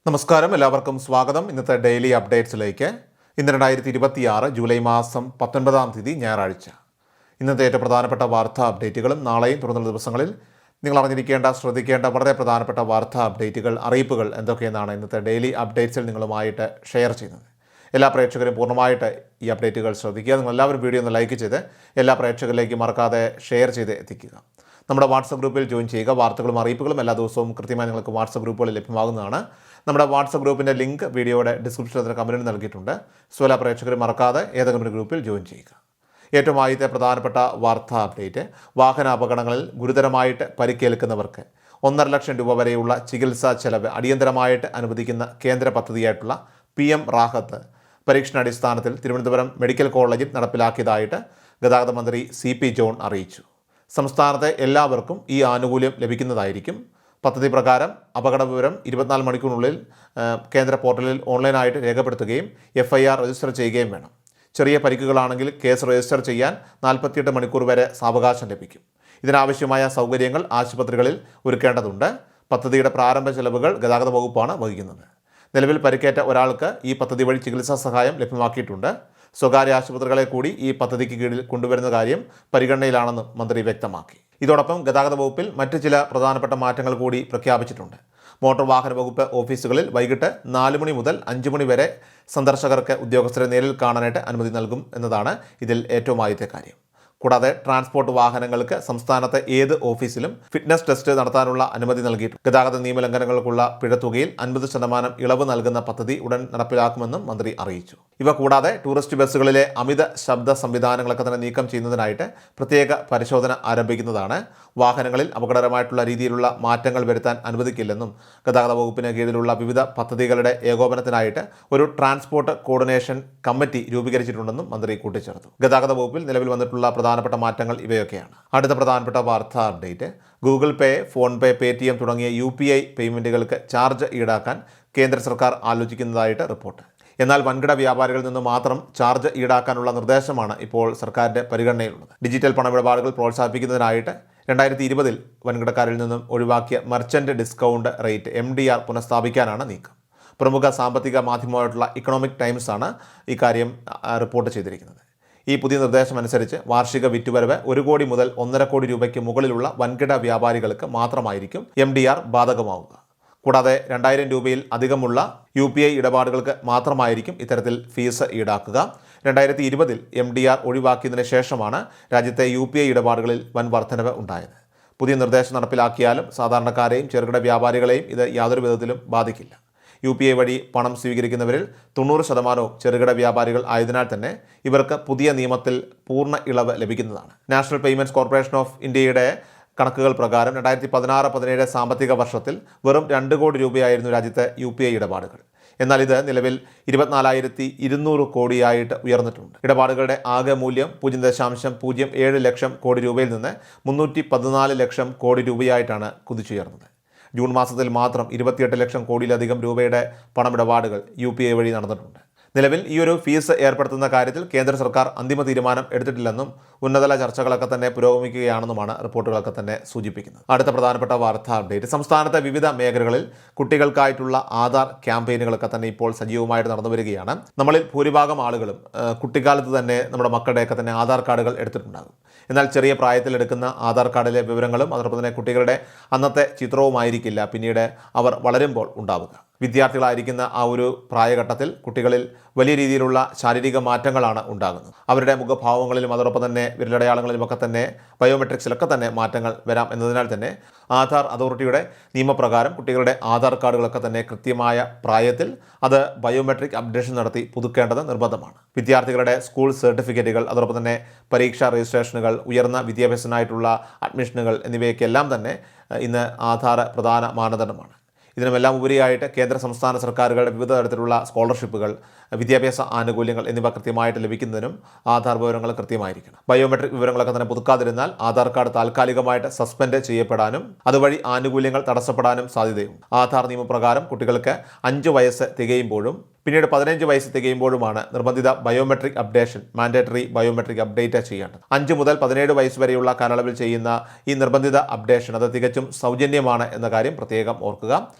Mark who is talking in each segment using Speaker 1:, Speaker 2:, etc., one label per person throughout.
Speaker 1: നമസ്കാരം, എല്ലാവർക്കും സ്വാഗതം. ഇന്നത്തെ ഡെയിലി അപ്ഡേറ്റ്സിലേക്ക്. ഇന്ന് 2026 ജൂലൈ മാസം 19-ാം തീയതി ഞായറാഴ്ച. ഇന്നത്തെ ഏറ്റവും പ്രധാനപ്പെട്ട വാർത്താ അപ്ഡേറ്റുകളും നാളെയും തുടർന്നുള്ള ദിവസങ്ങളിൽ നിങ്ങൾ അറിഞ്ഞിരിക്കേണ്ട, ശ്രദ്ധിക്കേണ്ട വളരെ പ്രധാനപ്പെട്ട വാർത്താ അപ്ഡേറ്റുകൾ, അറിയിപ്പുകൾ എന്തൊക്കെയെന്നാണ് ഇന്നത്തെ ഡെയിലി അപ്ഡേറ്റ്സിൽ നിങ്ങളുമായിട്ട് ഷെയർ ചെയ്യുന്നത്. എല്ലാ പ്രേക്ഷകരും പൂർണ്ണമായിട്ട് ഈ അപ്ഡേറ്റുകൾ ശ്രദ്ധിക്കുക. നിങ്ങളെല്ലാവരും വീഡിയോ ഒന്ന് ലൈക്ക് ചെയ്ത് എല്ലാ പ്രേക്ഷകരിലേക്ക് മറക്കാതെ ഷെയർ ചെയ്ത് എത്തിക്കുക. നമ്മുടെ വാട്സപ്പ് ഗ്രൂപ്പിൽ ജോയിൻ ചെയ്യുക. വാർത്തകളും അറിയിപ്പുകളും എല്ലാ ദിവസവും കൃത്യമായി നിങ്ങൾക്ക് വാട്സപ്പ് ഗ്രൂപ്പുകളിൽ ലഭ്യമാകുന്നതാണ്. നമ്മുടെ വാട്സപ്പ് ഗ്രൂപ്പിൻ്റെ ലിങ്ക് വീഡിയോയുടെ ഡിസ്ക്രിപ്ഷനിൽ കമൻറ്റിൽ നൽകിയിട്ടുണ്ട്. സോ എല്ലാ പ്രേക്ഷകരും മറക്കാതെ ഏതെങ്കിലും ഒരു ഗ്രൂപ്പിൽ ജോയിൻ ചെയ്യുക. ഏറ്റവും ആദ്യത്തെ പ്രധാനപ്പെട്ട വാർത്താ അപ്ഡേറ്റ്, വാഹന അപകടങ്ങളിൽ ഗുരുതരമായിട്ട് പരിക്കേൽക്കുന്നവർക്ക് 1.5 ലക്ഷം രൂപ വരെയുള്ള ചികിത്സാ ചെലവ് അടിയന്തരമായിട്ട് അനുവദിക്കുന്ന കേന്ദ്ര പദ്ധതിയായിട്ടുള്ള PM റാഹത്ത് പരീക്ഷണാടിസ്ഥാനത്തിൽ തിരുവനന്തപുരം മെഡിക്കൽ കോളേജിൽ നടപ്പിലാക്കിയതായിട്ട് ഗതാഗത മന്ത്രി CP ജോൺ അറിയിച്ചു. സംസ്ഥാനത്തെ എല്ലാവർക്കും ഈ ആനുകൂല്യം ലഭിക്കുന്നതായിരിക്കും. പദ്ധതി പ്രകാരം അപകട വിവരം 24 മണിക്കൂറിനുള്ളിൽ കേന്ദ്ര പോർട്ടലിൽ ഓൺലൈനായിട്ട് രേഖപ്പെടുത്തുകയും FIR രജിസ്റ്റർ ചെയ്യുകയും വേണം. ചെറിയ പരിക്കുകളാണെങ്കിൽ കേസ് രജിസ്റ്റർ ചെയ്യാൻ 48 മണിക്കൂർ വരെ സാവകാശം ലഭിക്കും. ഇതിനാവശ്യമായ സൗകര്യങ്ങൾ ആശുപത്രികളിൽ ഒരുക്കേണ്ടതുണ്ട്. പദ്ധതിയുടെ പ്രാരംഭ ചെലവുകൾ ഗതാഗത വകുപ്പാണ് വഹിക്കുന്നത്. നിലവിൽ പരിക്കേറ്റ ഒരാൾക്ക് ഈ പദ്ധതി വഴി ചികിത്സാ സഹായം ലഭ്യമാക്കിയിട്ടുണ്ട്. സ്വകാര്യ ആശുപത്രികളെ കൂടി ഈ പദ്ധതിക്ക് കീഴിൽ കൊണ്ടുവരുന്ന കാര്യം പരിഗണനയിലാണെന്നും മന്ത്രി വ്യക്തമാക്കി. ഇതോടൊപ്പം ഗതാഗത വകുപ്പിൽ മറ്റ് ചില പ്രധാനപ്പെട്ട മാറ്റങ്ങൾ കൂടി പ്രഖ്യാപിച്ചിട്ടുണ്ട്. മോട്ടോർ വാഹന വകുപ്പ് ഓഫീസുകളിൽ വൈകിട്ട് 4 മണി മുതൽ 5 മണി വരെ സന്ദർശകർക്ക് ഉദ്യോഗസ്ഥരെ നേരിൽ കാണാനായിട്ട് അനുമതി നൽകും എന്നതാണ് ഇതിൽ ഏറ്റവും ആദ്യത്തെ കാര്യം. കൂടാതെ ട്രാൻസ്പോർട്ട് വാഹനങ്ങൾക്ക് സംസ്ഥാനത്തെ ഏത് ഓഫീസിലും ഫിറ്റ്നസ് ടെസ്റ്റ് നടത്താനുള്ള അനുമതി നൽകിയിട്ടുണ്ട്. ഗതാഗത നിയമലംഘനങ്ങൾക്കുള്ള പിഴത്തുകയിൽ 50% ഇളവ് നൽകുന്ന പദ്ധതി ഉടൻ നടപ്പിലാക്കുമെന്നും മന്ത്രി അറിയിച്ചു. ഇവ കൂടാതെ ടൂറിസ്റ്റ് ബസ്സുകളിലെ അമിത ശബ്ദ സംവിധാനങ്ങളൊക്കെ തന്നെ നീക്കം ചെയ്യുന്നതിനായിട്ട് പ്രത്യേക പരിശോധന ആരംഭിക്കുന്നതാണ്. വാഹനങ്ങളിൽ അപകടകരമായിട്ടുള്ള രീതിയിലുള്ള മാറ്റങ്ങൾ വരുത്താൻ അനുവദിക്കില്ലെന്നും ഗതാഗത വകുപ്പിന് കീഴിലുള്ള വിവിധ പദ്ധതികളുടെ ഏകോപനത്തിനായിട്ട് ഒരു ട്രാൻസ്പോർട്ട് കോർഡിനേഷൻ കമ്മിറ്റി രൂപീകരിച്ചിട്ടുണ്ടെന്നും മന്ത്രി കൂട്ടിച്ചേർത്തു. ഗതാഗത വകുപ്പിൽ നിലവിൽ വന്നിട്ടുള്ള പ്രധാനപ്പെട്ട മാറ്റങ്ങൾ ഇവയൊക്കെയാണ്. അടുത്ത പ്രധാനപ്പെട്ട വാർത്താ അപ്ഡേറ്റ്, ഗൂഗിൾ പേ, ഫോൺ പേ, പേടിഎം തുടങ്ങിയ UPI പേയ്മെൻറ്റുകൾക്ക് ചാർജ് ഈടാക്കാൻ കേന്ദ്ര സർക്കാർ ആലോചിക്കുന്നതായിട്ട് റിപ്പോർട്ട്. എന്നാൽ വൻകിട വ്യാപാരികളിൽ നിന്ന് മാത്രം ചാർജ് ഈടാക്കാനുള്ള നിർദ്ദേശമാണ് ഇപ്പോൾ സർക്കാരിൻ്റെ പരിഗണനയിലുള്ളത്. ഡിജിറ്റൽ പണമിടപാടുകൾ പ്രോത്സാഹിപ്പിക്കുന്നതിനായിട്ട് 2020 വൻകിടക്കാരിൽ നിന്നും ഒഴിവാക്കിയ മർച്ചൻ്റ് ഡിസ്കൗണ്ട് റേറ്റ് MDR പുനഃസ്ഥാപിക്കാനാണ് നീക്കം. പ്രമുഖ സാമ്പത്തിക മാധ്യമമായിട്ടുള്ള ഇക്കണോമിക് ടൈംസ് ആണ് ഇക്കാര്യം റിപ്പോർട്ട് ചെയ്തിരിക്കുന്നത്. ഈ പുതിയ നിർദ്ദേശം അനുസരിച്ച് വാർഷിക വിറ്റുവരവ് 1 കോടി മുതൽ 1.5 കോടി രൂപയ്ക്ക് മുകളിലുള്ള വൻകിട വ്യാപാരികൾക്ക് മാത്രമായിരിക്കും MDR ബാധകമാവുക. കൂടാതെ 2000 രൂപയിൽ അധികമുള്ള UPI ഇടപാടുകൾക്ക് മാത്രമായിരിക്കും ഇത്തരത്തിൽ ഫീസ് ഈടാക്കുക. 2020 MDR ഒഴിവാക്കിയതിന് ശേഷമാണ് രാജ്യത്തെ UPI ഇടപാടുകളിൽ വൻ വർധനവ് ഉണ്ടായത്. പുതിയ നിർദ്ദേശം നടപ്പിലാക്കിയാലും സാധാരണക്കാരെയും ചെറുകിട വ്യാപാരികളെയും ഇത് യാതൊരു വിധത്തിലും ബാധിക്കില്ല. UPI വഴി പണം സ്വീകരിക്കുന്നവരിൽ 90% ചെറുകിട വ്യാപാരികൾ ആയതിനാൽ തന്നെ ഇവർക്ക് പുതിയ നിയമത്തിൽ പൂർണ്ണ ഇളവ് ലഭിക്കുന്നതാണ്. നാഷണൽ പേയ്മെൻറ്റ്സ് കോർപ്പറേഷൻ ഓഫ് ഇന്ത്യയുടെ കണക്കുകൾ പ്രകാരം 2016-17 സാമ്പത്തിക വർഷത്തിൽ വെറും 2 കോടി രൂപയായിരുന്നു രാജ്യത്തെ UPI ഇടപാടുകൾ. എന്നാൽ ഇത് നിലവിൽ 24,200 കോടിയായിട്ട് ഉയർന്നിട്ടുണ്ട്. ഇടപാടുകളുടെ ആകെ മൂല്യം 0.07 ലക്ഷം കോടി രൂപയിൽ നിന്ന് 314 ലക്ഷം കോടി രൂപയായിട്ടാണ് കുതിച്ചുയർന്നത്. ജൂൺ മാസത്തിൽ മാത്രം 28 ലക്ഷം കോടിയിലധികം രൂപയുടെ പണമിടപാടുകൾ UPI വഴി നടന്നിട്ടുണ്ട്. നിലവിൽ ഈ ഒരു ഫീസ് ഏർപ്പെടുത്തുന്ന കാര്യത്തിൽ കേന്ദ്ര സർക്കാർ അന്തിമ തീരുമാനം എടുത്തിട്ടില്ലെന്നും ഉന്നതതല ചർച്ചകളൊക്കെ തന്നെ പുരോഗമിക്കുകയാണെന്നുമാണ് റിപ്പോർട്ടുകളൊക്കെ തന്നെ സൂചിപ്പിക്കുന്നത്. അടുത്ത പ്രധാനപ്പെട്ട വാർത്താ അപ്ഡേറ്റ്, സംസ്ഥാനത്തെ വിവിധ മേഖലകളിൽ കുട്ടികൾക്കായിട്ടുള്ള ആധാർ ക്യാമ്പയിനുകളൊക്കെ തന്നെ ഇപ്പോൾ സജീവമായിട്ട് നടന്നു വരികയാണ്. നമ്മളിൽ ഭൂരിഭാഗം ആളുകളും കുട്ടിക്കാലത്ത് തന്നെ നമ്മുടെ മക്കളുടെയൊക്കെ തന്നെ ആധാർ കാർഡുകൾ എടുത്തിട്ടുണ്ടാകും. എന്നാൽ ചെറിയ പ്രായത്തിൽ എടുക്കുന്ന ആധാർ കാർഡിലെ വിവരങ്ങളും അതോടൊപ്പം തന്നെ കുട്ടികളുടെ അന്നത്തെ ചിത്രവുമായിരിക്കില്ല പിന്നീട് അവർ വളരുമ്പോൾ ഉണ്ടാവുക. വിദ്യാർത്ഥികളായിരിക്കുന്ന ആ ഒരു പ്രായഘട്ടത്തിൽ കുട്ടികളിൽ വലിയ രീതിയിലുള്ള ശാരീരിക മാറ്റങ്ങളാണ് ഉണ്ടാകുന്നത്. അവരുടെ മുഖഭാവങ്ങളിലും അതോടൊപ്പം തന്നെ വിരലടയാളങ്ങളിലുമൊക്കെ തന്നെ ബയോമെട്രിക്സിലൊക്കെ തന്നെ മാറ്റങ്ങൾ വരാം എന്നതിനാൽ തന്നെ ആധാർ അതോറിറ്റിയുടെ നിയമപ്രകാരം കുട്ടികളുടെ ആധാർ കാർഡുകളൊക്കെ തന്നെ കൃത്യമായ പ്രായത്തിൽ അത് ബയോമെട്രിക് അപ്ഡേഷൻ നടത്തി പുതുക്കേണ്ടത് നിർബന്ധമാണ്. വിദ്യാർത്ഥികളുടെ സ്കൂൾ സർട്ടിഫിക്കറ്റുകൾ, അതോടൊപ്പം തന്നെ പരീക്ഷാ രജിസ്ട്രേഷനുകൾ, ഉയർന്ന വിദ്യാഭ്യാസത്തിനായിട്ടുള്ള അഡ്മിഷനുകൾ എന്നിവയ്ക്കെല്ലാം തന്നെ ഇന്ന് ആധാർ പ്രധാന മാനദണ്ഡമാണ്. ഇതിനുമെല്ലാം ഉപരിയായിട്ട് കേന്ദ്ര സംസ്ഥാന സർക്കാരുകളുടെ വിവിധ തരത്തിലുള്ള സ്കോളർഷിപ്പുകൾ, വിദ്യാഭ്യാസ ആനുകൂല്യങ്ങൾ എന്നിവ കൃത്യമായിട്ട് ലഭിക്കുന്നതിനും ആധാർ വിവരങ്ങൾ കൃത്യമായിരിക്കണം. ബയോമെട്രിക് വിവരങ്ങളൊക്കെ തന്നെ പുതുക്കാതിരുന്നാൽ ആധാർ കാർഡ് താൽക്കാലികമായിട്ട് സസ്പെൻഡ് ചെയ്യപ്പെടാനും അതുവഴി ആനുകൂല്യങ്ങൾ തടസ്സപ്പെടാനും സാധ്യതയുണ്ട്. ആധാർ നിയമപ്രകാരം കുട്ടികൾക്ക് 5 വയസ്സ് തികയുമ്പോഴും പിന്നീട് 15 വയസ്സ് തികയുമ്പോഴുമാണ് നിർബന്ധിത biometric updation, mandatory biometric update ചെയ്യേണ്ടത്. 5 മുതൽ 17 വയസ്സ് വരെയുള്ള കാലയളവിൽ ചെയ്യുന്ന ഈ നിർബന്ധിത അപ്ഡേഷൻ അത് തികച്ചും സൗജന്യമാണ് എന്ന കാര്യം പ്രത്യേകം ഓർക്കുക.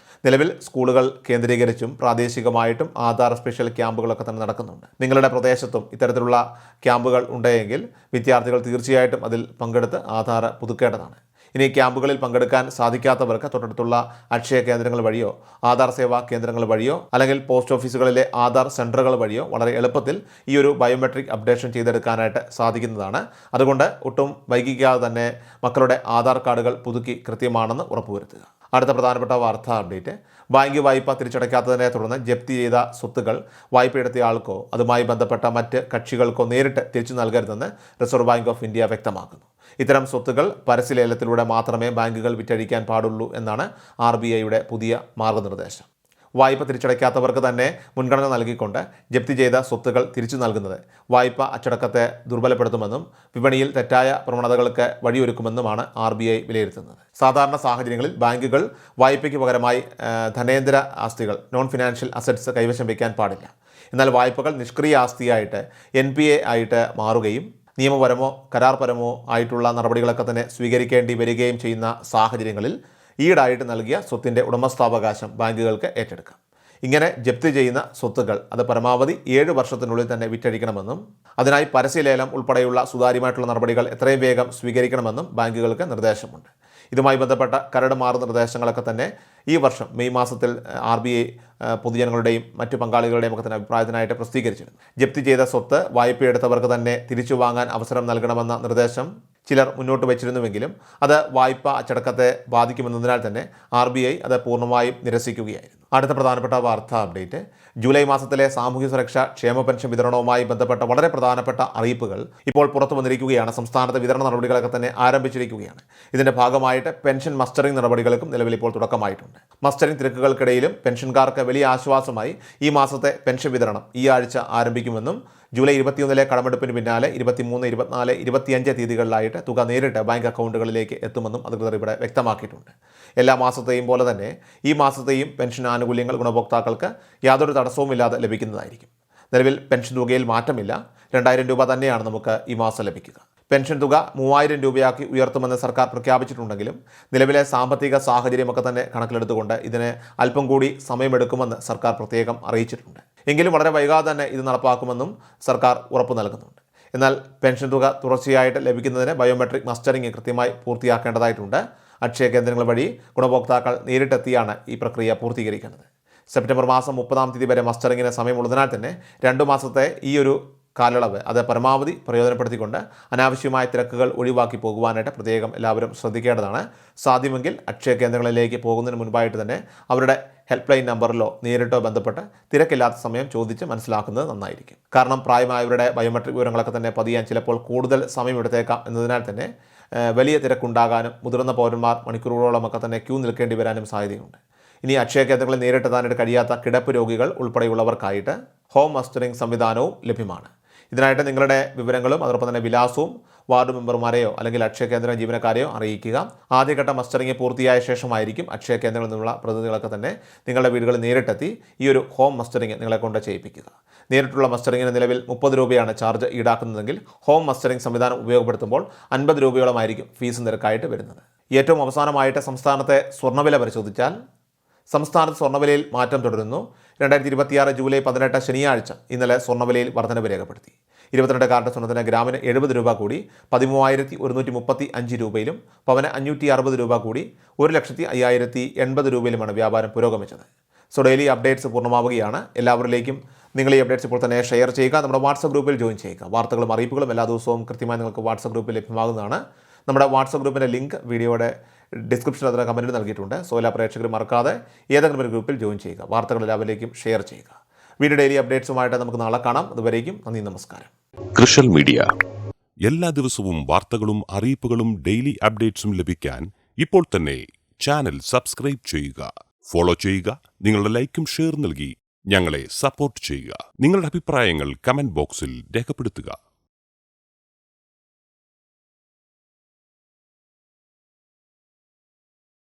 Speaker 1: നിലവിൽ സ്കൂളുകൾ കേന്ദ്രീകരിച്ചും പ്രാദേശികമായിട്ടും ആധാർ സ്പെഷ്യൽ ക്യാമ്പുകളൊക്കെ തന്നെ നടക്കുന്നുണ്ട്. നിങ്ങളുടെ പ്രദേശത്തും ഇത്തരത്തിലുള്ള ക്യാമ്പുകൾ ഉണ്ടെങ്കിൽ വിദ്യാർത്ഥികൾ തീർച്ചയായിട്ടും അതിൽ പങ്കെടുത്ത് ആധാർ പുതുക്കേണ്ടതാണ്. ഇനി ക്യാമ്പുകളിൽ പങ്കെടുക്കാൻ സാധിക്കാത്തവർക്ക് തൊട്ടടുത്തുള്ള അക്ഷയ കേന്ദ്രങ്ങൾ വഴിയോ ആധാർ സേവാ കേന്ദ്രങ്ങൾ വഴിയോ അല്ലെങ്കിൽ പോസ്റ്റ് ഓഫീസുകളിലെ ആധാർ സെൻറ്ററുകൾ വഴിയോ വളരെ എളുപ്പത്തിൽ ഈ ഒരു ബയോമെട്രിക് അപ്ഡേഷൻ ചെയ്തെടുക്കാനായിട്ട് സാധിക്കുന്നതാണ്. അതുകൊണ്ട് ഒട്ടും വൈകിക്കാതെ തന്നെ മക്കളുടെ ആധാർ കാർഡുകൾ പുതുക്കി കൃത്യമാണെന്ന് ഉറപ്പുവരുത്തുക. അടുത്ത പ്രധാനപ്പെട്ട വാർത്താ അപ്ഡേറ്റ്, ബാങ്ക് വായ്പ തിരിച്ചടയ്ക്കാത്തതിനെ തുടർന്ന് ജപ്തി ചെയ്ത സ്വത്തുക്കൾ വായ്പയെടുത്തിയ ആൾക്കോ അതുമായി ബന്ധപ്പെട്ട മറ്റ് കക്ഷികൾക്കോ നേരിട്ട് തിരിച്ചു നൽകരുതെന്ന് റിസർവ് ബാങ്ക് ഓഫ് ഇന്ത്യ വ്യക്തമാക്കുന്നു. ഇത്തരം സ്വത്തുകൾ പരസ്യലേലത്തിലൂടെ മാത്രമേ ബാങ്കുകൾ വിറ്റഴിക്കാൻ പാടുള്ളൂ എന്നാണ് RBIയുടെ പുതിയ മാർഗനിർദ്ദേശം. വായ്പ തിരിച്ചടയ്ക്കാത്തവർക്ക് തന്നെ മുൻഗണന നൽകിക്കൊണ്ട് ജപ്തി ചെയ്ത സ്വത്തുകൾ തിരിച്ചു നൽകുന്നത് വായ്പ അച്ചടക്കത്തെ ദുർബലപ്പെടുത്തുമെന്നും വിപണിയിൽ തെറ്റായ പ്രവണതകൾക്ക് വഴിയൊരുക്കുമെന്നുമാണ് RBI വിലയിരുത്തുന്നത്. സാധാരണ സാഹചര്യങ്ങളിൽ ബാങ്കുകൾ വായ്പയ്ക്ക് പകരമായി ധനേന്ദ്ര ആസ്തികൾ നോൺ ഫിനാൻഷ്യൽ അസറ്റ്സ് കൈവശം വയ്ക്കാൻ പാടില്ല. എന്നാൽ വായ്പകൾ നിഷ്ക്രിയ ആസ്തിയായിട്ട് NPA ആയിട്ട് മാറുകയും നിയമപരമോ കരാർപരമോ ആയിട്ടുള്ള നടപടികളൊക്കെ തന്നെ സ്വീകരിക്കേണ്ടി വരികയും ചെയ്യുന്ന സാഹചര്യങ്ങളിൽ ഈടായിട്ട് നൽകിയ സ്വത്തിൻ്റെ ഉടമസ്ഥാവകാശം ബാങ്കുകൾക്ക് ഏറ്റെടുക്കാം. ഇങ്ങനെ ജപ്തി ചെയ്യുന്ന സ്വത്തുകൾ അത് പരമാവധി 7 വർഷത്തിനുള്ളിൽ തന്നെ വിറ്റഴിക്കണമെന്നും അതിനായി പരസ്യലേലം ഉൾപ്പെടെയുള്ള സുതാര്യമായിട്ടുള്ള നടപടികൾ എത്രയും വേഗം സ്വീകരിക്കണമെന്നും ബാങ്കുകൾക്ക് നിർദ്ദേശമുണ്ട്. ഇതുമായി ബന്ധപ്പെട്ട കരട് മാർഗനിർദ്ദേശങ്ങളൊക്കെ തന്നെ ഈ വർഷം മെയ് മാസത്തിൽ RBI പൊതുജനങ്ങളുടെയും മറ്റു പങ്കാളികളുടെയും ഒക്കെ തന്നെ അഭിപ്രായത്തിനായിട്ട് പ്രസിദ്ധീകരിച്ചിരുന്നു. ജപ്തി ചെയ്ത സ്വത്ത് വായ്പയെടുത്തവർക്ക് തന്നെ തിരിച്ചു വാങ്ങാൻ അവസരം നൽകണമെന്ന നിർദ്ദേശം ചിലർ മുന്നോട്ട് വച്ചിരുന്നുവെങ്കിലും അത് വായ്പ അച്ചടക്കത്തെ ബാധിക്കുമെന്നതിനാൽ തന്നെ RBI അത് പൂർണ്ണമായും നിരസിക്കുകയായിരുന്നു. അടുത്ത പ്രധാനപ്പെട്ട വാർത്താ അപ്ഡേറ്റ്, ജൂലൈ മാസത്തിലെ സാമൂഹ്യ സുരക്ഷാ ക്ഷേമ പെൻഷൻ വിതരണവുമായി ബന്ധപ്പെട്ട വളരെ പ്രധാനപ്പെട്ട അറിയിപ്പുകൾ ഇപ്പോൾ പുറത്തു വന്നിരിക്കുകയാണ്. സംസ്ഥാനത്തെ വിതരണ നടപടികളൊക്കെ തന്നെ ആരംഭിച്ചിരിക്കുകയാണ്. ഇതിൻ്റെ ഭാഗമായിട്ട് പെൻഷൻ മസ്റ്ററിംഗ് നടപടികൾക്കും നിലവിൽ ഇപ്പോൾ തുടക്കമായിട്ടുണ്ട്. മസ്റ്ററിംഗ് തിരക്കുകൾക്കിടയിലും പെൻഷൻകാർക്ക് വലിയ ആശ്വാസമായി ഈ മാസത്തെ പെൻഷൻ വിതരണം ഈ ആഴ്ച ആരംഭിക്കുമെന്നും ജൂലൈ 21 കടമെടുപ്പിന് പിന്നാലെ 23, 24, 25 തീയതികളിലായിട്ട് തുക നേരിട്ട് ബാങ്ക് അക്കൗണ്ടുകളിലേക്ക് എത്തുമെന്നും അധികൃതർ ഇവിടെ വ്യക്തമാക്കിയിട്ടുണ്ട്. എല്ലാ മാസത്തെയും പോലെ തന്നെ ഈ മാസത്തെയും പെൻഷൻ ആനുകൂല്യങ്ങൾ ഗുണഭോക്താക്കൾക്ക് യാതൊരു തടസ്സവുമില്ലാതെ ലഭിക്കുന്നതായിരിക്കും. നിലവിൽ പെൻഷൻ തുകയിൽ മാറ്റമില്ല. 2000 രൂപ തന്നെയാണ് നമുക്ക് ഈ മാസം ലഭിക്കുക. പെൻഷൻ തുക 3000 രൂപയാക്കി ഉയർത്തുമെന്ന് സർക്കാർ പ്രഖ്യാപിച്ചിട്ടുണ്ടെങ്കിലും നിലവിലെ സാമ്പത്തിക സാഹചര്യമൊക്കെ തന്നെ കണക്കിലെടുത്തുകൊണ്ട് ഇതിന് അല്പം കൂടി സമയമെടുക്കുമെന്ന് സർക്കാർ പ്രത്യേകം അറിയിച്ചിട്ടുണ്ട്. എങ്കിലും വളരെ വൈകാതെ തന്നെ ഇത് നടപ്പാക്കുമെന്നും സർക്കാർ ഉറപ്പ് നൽകുന്നുണ്ട്. എന്നാൽ പെൻഷൻ തുക തുടർച്ചയായിട്ട് ലഭിക്കുന്നതിന് ബയോമെട്രിക് മസ്റ്ററിംഗ് കൃത്യമായി പൂർത്തിയാക്കേണ്ടതായിട്ടുണ്ട്. അക്ഷയ കേന്ദ്രങ്ങൾ വഴി ഗുണഭോക്താക്കൾ നേരിട്ടെത്തിയാണ് ഈ പ്രക്രിയ പൂർത്തീകരിക്കുന്നത്. സെപ്റ്റംബർ മാസം 30-ാം തീയതി വരെ മസ്റ്ററിങ്ങിന് സമയമുള്ളതിനാൽ തന്നെ 2 മാസത്തെ ഈ ഒരു കാലയളവ് അത് പരമാവധി പ്രയോജനപ്പെടുത്തിക്കൊണ്ട് അനാവശ്യമായ തിരക്കുകൾ ഒഴിവാക്കി പോകുവാനായിട്ട് പ്രത്യേകം എല്ലാവരും ശ്രദ്ധിക്കേണ്ടതാണ്. സാധ്യമെങ്കിൽ അക്ഷയ കേന്ദ്രങ്ങളിലേക്ക് പോകുന്നതിന് മുൻപായിട്ട് തന്നെ അവരുടെ ഹെൽപ്പ് ലൈൻ നമ്പറിലോ നേരിട്ടോ ബന്ധപ്പെട്ട് തിരക്കില്ലാത്ത സമയം ചോദിച്ച് മനസ്സിലാക്കുന്നത് നന്നായിരിക്കും. കാരണം പ്രായമായവരുടെ ബയോമെട്രിക് വിവരങ്ങളൊക്കെ തന്നെ പതിയാൻ ചിലപ്പോൾ കൂടുതൽ സമയമെടുത്തേക്കാം എന്നതിനാൽ തന്നെ വലിയ തിരക്കുണ്ടാകാനും മുതിർന്ന പൗരന്മാർ മണിക്കൂറുകളോളമൊക്കെ തന്നെ ക്യൂ നിൽക്കേണ്ടി വരാനും സാധ്യതയുണ്ട്. ഇനി അക്ഷയ കേന്ദ്രങ്ങളിൽ നേരിട്ടെത്താനായിട്ട് കഴിയാത്ത കിടപ്പ് രോഗികൾ ഉൾപ്പെടെയുള്ളവർക്കായിട്ട് ഹോം മസ്റ്ററിംഗ് സംവിധാനവും ലഭ്യമാണ്. ഇതിനായിട്ട് നിങ്ങളുടെ വിവരങ്ങളും അതോടൊപ്പം തന്നെ വിലാസവും വാർഡ് മെമ്പർമാരെയോ അല്ലെങ്കിൽ അക്ഷയ കേന്ദ്ര ജീവനക്കാരെയോ അറിയിക്കുക. ആദ്യഘട്ട മസ്റ്ററിംഗ് പൂർത്തിയായ ശേഷമായിരിക്കും അക്ഷയ കേന്ദ്രങ്ങളിൽ നിന്നുള്ള പ്രതിനിധികളൊക്കെ തന്നെ നിങ്ങളുടെ വീടുകളിൽ നേരിട്ടെത്തി ഈ ഒരു ഹോം മസ്റ്ററിംഗ് നിങ്ങളെ കൊണ്ട് ചെയ്യിപ്പിക്കുക. നേരിട്ടുള്ള മസ്റ്ററിങ്ങിന് നിലവിൽ 30 രൂപയാണ് ചാർജ് ഈടാക്കുന്നതെങ്കിൽ ഹോം മസ്റ്ററിംഗ് സംവിധാനം ഉപയോഗപ്പെടുത്തുമ്പോൾ 50 രൂപയോളമായിരിക്കും ഫീസ് നിരക്കായിട്ട് വരുന്നത്. ഏറ്റവും അവസാനമായിട്ട് സംസ്ഥാനത്തെ സ്വർണ്ണവില പരിശോധിച്ചാൽ സംസ്ഥാനത്ത് സ്വർണ്ണവിലയിൽ മാറ്റം തുടരുന്നു. 2026 ജൂലൈ 18 ശനിയാഴ്ച ഇന്നലെ സ്വർണ്ണവിലയിൽ വർധനവ് രേഖപ്പെടുത്തി. 22 കാരറ്റ് സ്വർണ്ണത്തിന് ഗ്രാമിന് 70 രൂപ കൂടി 13,135 രൂപയിലും പവന് 560 രൂപ കൂടി 1,05,080 രൂപയിലുമാണ് വ്യാപാരം പുരോഗമിച്ചത്. സോ ഡെയിലി അപ്ഡേറ്റ്സ് പൂർണ്ണമാവുകയാണ്. എല്ലാവരിലേക്കും നിങ്ങൾ ഈ അപ്ഡേറ്റ്സ് ഇപ്പോൾ തന്നെ ഷെയർ ചെയ്യുക. നമ്മുടെ വാട്സപ്പ് ഗ്രൂപ്പിൽ ജോയിൻ ചെയ്യുക. വാർത്തകളും അറിയിപ്പുകളും എല്ലാ ദിവസവും കൃത്യമായി നിങ്ങൾക്ക് വാട്സപ്പ് ഗ്രൂപ്പിൽ ലഭ്യമാകുന്നതാണ്. നമ്മുടെ വാട്സപ്പ് ഗ്രൂപ്പിൻ്റെ ലിങ്ക് വീഡിയോയുടെ ഡിസ്ക്രിപ്ഷനിൽ അതിന് കമൻറ്റിൽ നൽകിയിട്ടുണ്ട്. സോ എല്ലാ പ്രേക്ഷകരും മറക്കാതെ ഏതെങ്കിലും ഒരു ഗ്രൂപ്പിൽ ജോയിൻ ചെയ്യുക. വാർത്തകൾ എല്ലാവരിലേക്കും ഷെയർ ചെയ്യുക. വീഡിയോ ഡെയിലി അപ്ഡേറ്റ്സുമായിട്ട് നമുക്ക് നാളെ കാണാം. അതുവരേക്കും നന്ദി, നമസ്കാരം.
Speaker 2: കൃഷൽ മീഡിയ എല്ലാ ദിവസവും വാർത്തകളും അറിയിപ്പുകളും ഡെയിലി അപ്ഡേറ്റ്സും ലഭിക്കാൻ ഇപ്പോൾ തന്നെ ചാനൽ സബ്സ്ക്രൈബ് ചെയ്യുക, ഫോളോ ചെയ്യുക. നിങ്ങളുടെ ലൈക്കും ഷെയർ നൽകി ഞങ്ങളെ സപ്പോർട്ട് ചെയ്യുക. നിങ്ങളുടെ അഭിപ്രായങ്ങൾ കമന്റ് ബോക്സിൽ രേഖപ്പെടുത്തുക.